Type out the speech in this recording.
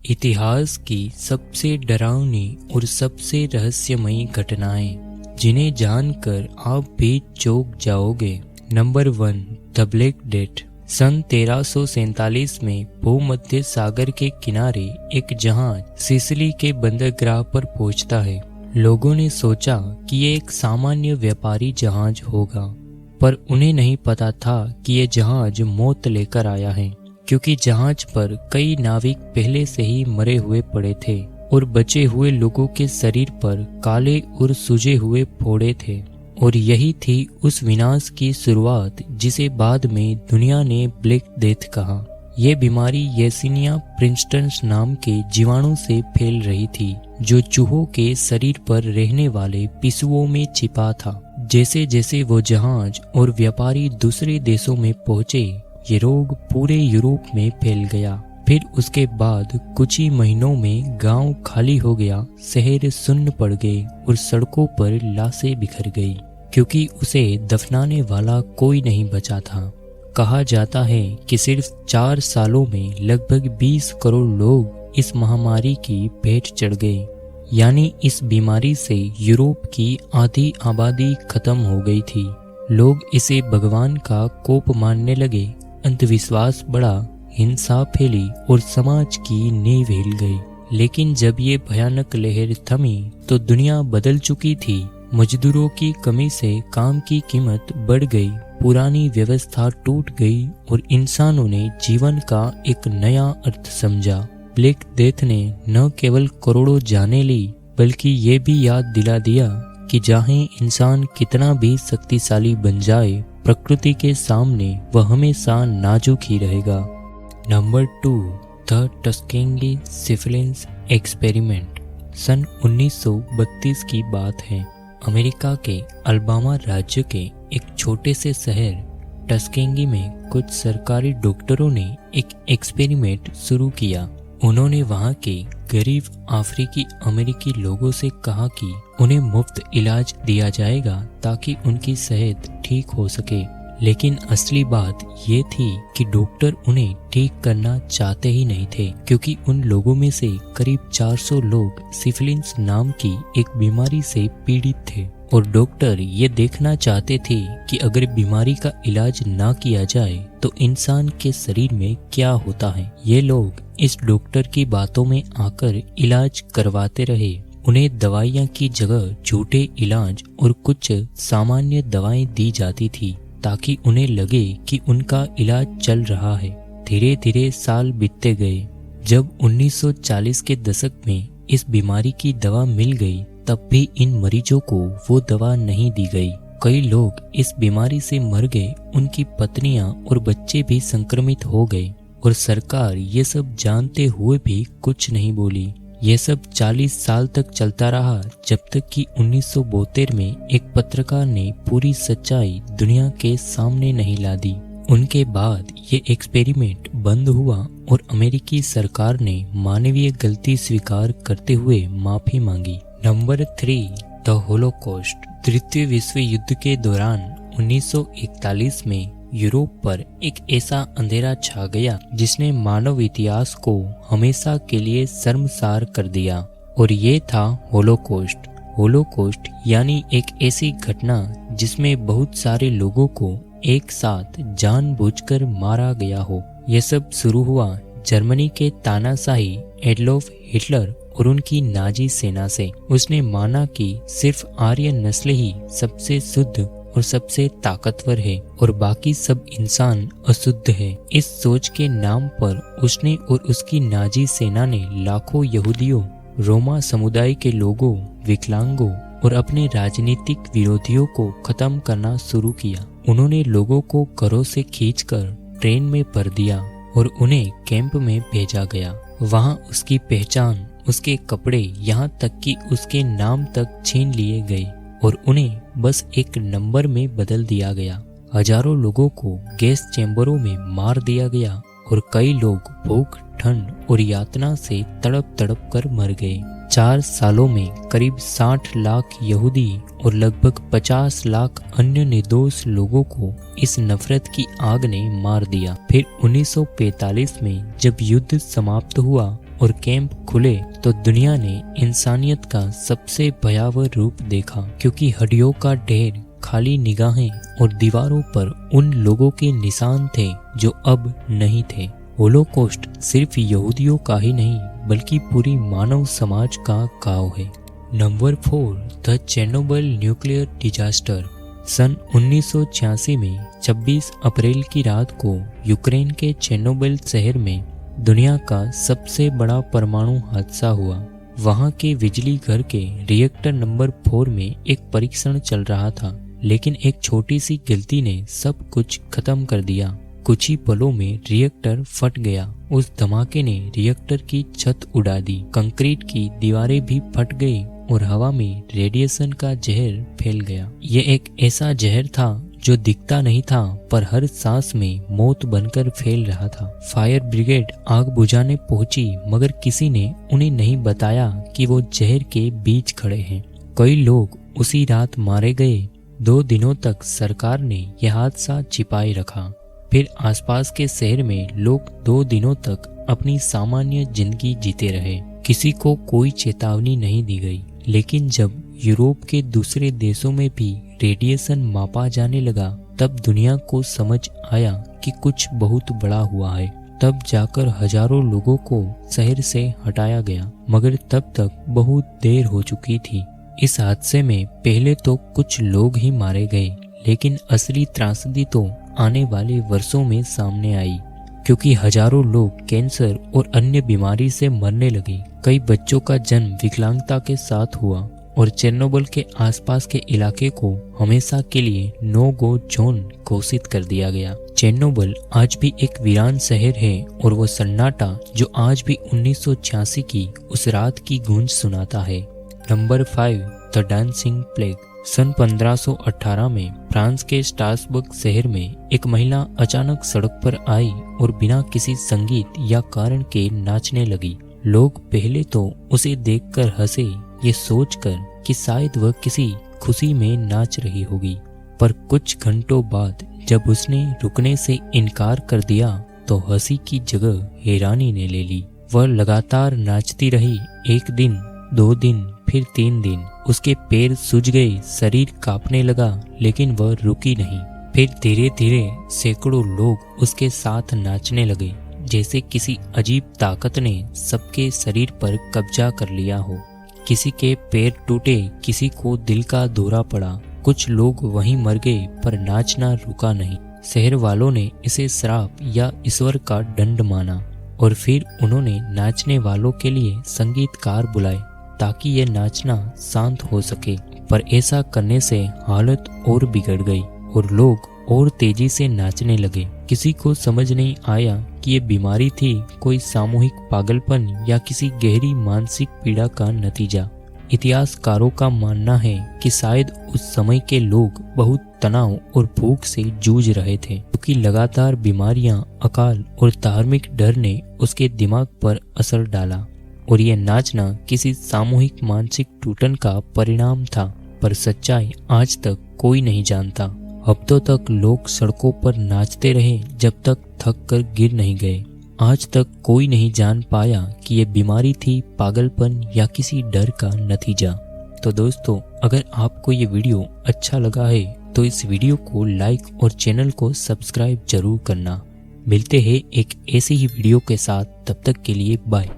इतिहास की सबसे डरावनी और सबसे रहस्यमयी घटनाएं जिन्हें जानकर आप भी चौंक जाओगे। Number 1, the black death. सन 1347 में भूमध्य सागर के किनारे एक जहाज सिसिली के बंदरगाह पर पहुंचता है। लोगों ने सोचा कि ये एक सामान्य व्यापारी जहाज होगा, पर उन्हें नहीं पता था कि यह जहाज मौत लेकर आया है, क्योंकि जहाज पर कई नाविक पहले से ही मरे हुए पड़े थे और बचे हुए लोगों के शरीर पर काले और सूजे हुए फोड़े थे। और यही थी उस विनाश की शुरुआत जिसे बाद में दुनिया ने ब्लैक डेथ कहा। यह बीमारी येसिनिया प्रिंस्टन्स नाम के जीवाणु से फैल रही थी, जो चूहों के शरीर पर रहने वाले पिस्सुओं में छिपा था। जैसे जैसे वो जहाज और व्यापारी दूसरे देशों में पहुंचे, ये रोग पूरे यूरोप में फैल गया। फिर उसके बाद कुछ ही महीनों में गांव खाली हो गया, शहर सुन्न पड़ गए और सड़कों पर लाशें बिखर गई, क्योंकि उसे दफनाने वाला कोई नहीं बचा था। कहा जाता है कि सिर्फ 4 सालों में लगभग 20 करोड़ लोग इस महामारी की भेंट चढ़ गए। यानी इस बीमारी से यूरोप की आधी आबादी खत्म हो गई थी। लोग इसे भगवान का कोप मानने लगे, अंधविश्वास बढ़ा, हिंसा फैली और समाज की नींव हिल गई। लेकिन जब ये भयानक लहर थमी तो दुनिया बदल चुकी थी। मजदूरों की कमी से काम की कीमत बढ़ गई, पुरानी व्यवस्था टूट गई और इंसानों ने जीवन का एक नया अर्थ समझा। ब्लैक डेथ ने न केवल करोड़ों जानें ली, बल्कि ये भी याद दिला दिया कि चाहे इंसान कितना भी शक्तिशाली बन जाए, प्रकृति के सामने वह हमेशा नाजुक ही रहेगा। Number 2, the Tuskegee syphilis experiment. सन 1932 की बात है। अमेरिका के अलाबामा राज्य के एक छोटे से शहर टस्केगी में कुछ सरकारी डॉक्टरों ने एक एक्सपेरिमेंट शुरू किया। उन्होंने वहां के गरीब अफ्रीकी अमेरिकी लोगों से कहा कि उन्हें मुफ्त इलाज दिया जाएगा ताकि उनकी सेहत ठीक हो सके। लेकिन असली बात ये थी कि डॉक्टर उन्हें ठीक करना चाहते ही नहीं थे, क्योंकि उन लोगों में से करीब 400 लोग सिफिलिस नाम की एक बीमारी से पीड़ित थे और डॉक्टर ये देखना चाहते थे कि अगर बीमारी का इलाज ना किया जाए तो इंसान के शरीर में क्या होता है। ये लोग इस डॉक्टर की बातों में आकर इलाज करवाते रहे। उन्हें दवाइयाँ की जगह झूठे इलाज और कुछ सामान्य दवाएं दी जाती थी ताकि उन्हें लगे कि उनका इलाज चल रहा है। धीरे धीरे साल बीतते गए। जब 1940 के दशक में इस बीमारी की दवा मिल गई, तब भी इन मरीजों को वो दवा नहीं दी गई। कई लोग इस बीमारी से मर गए, उनकी पत्नियां और बच्चे भी संक्रमित हो गए और सरकार ये सब जानते हुए भी कुछ नहीं बोली। ये सब 40 साल तक चलता रहा, जब तक कि 1972 में एक पत्रकार ने पूरी सच्चाई दुनिया के सामने नहीं ला दी। उनके बाद ये एक्सपेरिमेंट बंद हुआ और अमेरिकी सरकार ने मानवीय गलती स्वीकार करते हुए माफी मांगी। Number 3, the Holocaust. तृतीय विश्व युद्ध के दौरान 1941 में यूरोप पर एक ऐसा अंधेरा छा गया जिसने मानव इतिहास को हमेशा के लिए शर्मसार कर दिया, और ये था होलोकॉस्ट। होलोकॉस्ट यानी एक ऐसी घटना जिसमें बहुत सारे लोगों को एक साथ जानबूझकर मारा गया हो। यह सब शुरू हुआ जर्मनी के तानाशाही एडोल्फ हिटलर और उनकी नाजी सेना से। उसने माना कि सिर्फ आर्य नस्ल ही सबसे शुद्ध और सबसे ताकतवर है और बाकी सब इंसान अशुद्ध है। इस सोच के नाम पर उसने और उसकी नाजी सेना ने लाखों यहूदियों, रोमा समुदाय के लोगों, विकलांगों और अपने राजनीतिक विरोधियों को खत्म करना शुरू किया। उन्होंने लोगों को घरों से खींचकर ट्रेन में भर दिया और उन्हें कैंप में भेजा गया। वहां उसकी पहचान, उसके कपड़े, यहाँ तक कि उसके नाम तक छीन लिए गए और उन्हें बस एक नंबर में बदल दिया गया। हजारों लोगों को गैस चैम्बरों में मार दिया गया और कई लोग भूख, ठंड और यातना से तड़प तड़प कर मर गए। 4 सालों में करीब 60 लाख यहूदी और लगभग 50 लाख अन्य निर्दोष लोगों को इस नफरत की आग ने मार दिया। फिर 1945 में जब युद्ध समाप्त हुआ और कैंप खुले तो दुनिया ने इंसानियत का सबसे भयावह रूप देखा, क्योंकि हड्डियों का ढेर, खाली निगाहें और दीवारों पर उन लोगों के निशान थे जो अब नहीं थे। होलोकॉस्ट सिर्फ यहूदियों का ही नहीं बल्कि पूरी मानव समाज का घाव है। Number 4, the Chernobyl nuclear disaster. सन 1986 में 26 अप्रैल की रात को यूक्रेन के चेर्नोबिल शहर में दुनिया का सबसे बड़ा परमाणु हादसा हुआ। वहां के बिजली घर के रिएक्टर नंबर 4 में एक परीक्षण चल रहा था, लेकिन एक छोटी सी गलती ने सब कुछ खत्म कर दिया। कुछ ही पलों में रिएक्टर फट गया। उस धमाके ने रिएक्टर की छत उड़ा दी, कंक्रीट की दीवारें भी फट गई और हवा में रेडिएशन का जहर फैल गया। ये एक ऐसा जहर था जो दिखता नहीं था पर हर सांस में मौत बनकर फैल रहा था। फायर ब्रिगेड आग बुझाने पहुंची, मगर किसी ने उन्हें नहीं बताया कि वो जहर के बीच खड़े हैं। कई लोग उसी रात मारे गए। 2 दिनों तक सरकार ने यह हादसा छिपाए रखा। फिर आसपास के शहर में लोग 2 दिनों तक अपनी सामान्य जिंदगी जीते रहे। किसी को कोई चेतावनी नहीं दी गई। लेकिन जब यूरोप के दूसरे देशों में भी रेडिएशन मापा जाने लगा, तब दुनिया को समझ आया कि कुछ बहुत बड़ा हुआ है। तब जाकर हजारों लोगों को शहर से हटाया गया, मगर तब तक बहुत देर हो चुकी थी। इस हादसे में पहले तो कुछ लोग ही मारे गए, लेकिन असली त्रासदी तो आने वाले वर्षों में सामने आई, क्योंकि हजारों लोग कैंसर और अन्य बीमारी से मरने लगे। कई बच्चों का जन्म विकलांगता के साथ हुआ और चेर्नोबिल के आसपास के इलाके को हमेशा के लिए नो गो जोन घोषित कर दिया गया। चेर्नोबिल आज भी एक वीरान शहर है और वो सन्नाटा जो आज भी 1986 की उस रात की गूंज सुनाता है। Number 5, the dancing plague. सन 1518 में फ्रांस के स्ट्रासबर्ग शहर में एक महिला अचानक सड़क पर आई और बिना किसी संगीत या कारण के नाचने लगी। लोग पहले तो उसे देखकर हंसे, ये सोचकर कि शायद वह किसी खुशी में नाच रही होगी। पर कुछ घंटों बाद जब उसने रुकने से इनकार कर दिया तो हंसी की जगह हैरानी ने ले ली। वह लगातार नाचती रही। 1 दिन, 2 दिन, फिर 3 दिन। उसके पैर सूज गए, शरीर कांपने लगा, लेकिन वह रुकी नहीं। फिर धीरे धीरे सैकड़ों लोग उसके साथ नाचने लगे, जैसे किसी अजीब ताकत ने सबके शरीर पर कब्जा कर लिया हो। किसी के पैर टूटे, किसी को दिल का दौरा पड़ा, कुछ लोग वहीं मर गए, पर नाचना रुका नहीं। शहर वालों ने इसे श्राप या ईश्वर का दंड माना और फिर उन्होंने नाचने वालों के लिए संगीतकार बुलाए ताकि ये नाचना शांत हो सके। पर ऐसा करने से हालत और बिगड़ गई और लोग और तेजी से नाचने लगे। किसी को समझ नहीं आया कि ये बीमारी थी, कोई सामूहिक पागलपन या किसी गहरी मानसिक पीड़ा का नतीजा। इतिहासकारों का मानना है कि शायद उस समय के लोग बहुत तनाव और भूख से जूझ रहे थे, क्योंकि लगातार बीमारियां, अकाल और धार्मिक डर ने उसके दिमाग पर असर डाला और ये नाचना किसी सामूहिक मानसिक टूटन का परिणाम था। पर सच्चाई आज तक कोई नहीं जानता। हफ्तों तक लोग सड़कों पर नाचते रहे जब तक थक कर गिर नहीं गए। आज तक कोई नहीं जान पाया कि ये बीमारी थी, पागलपन या किसी डर का नतीजा। तो दोस्तों, अगर आपको ये वीडियो अच्छा लगा है तो इस वीडियो को लाइक और चैनल को सब्सक्राइब जरूर करना। मिलते हैं एक ऐसी ही वीडियो के साथ, तब तक के लिए बाय।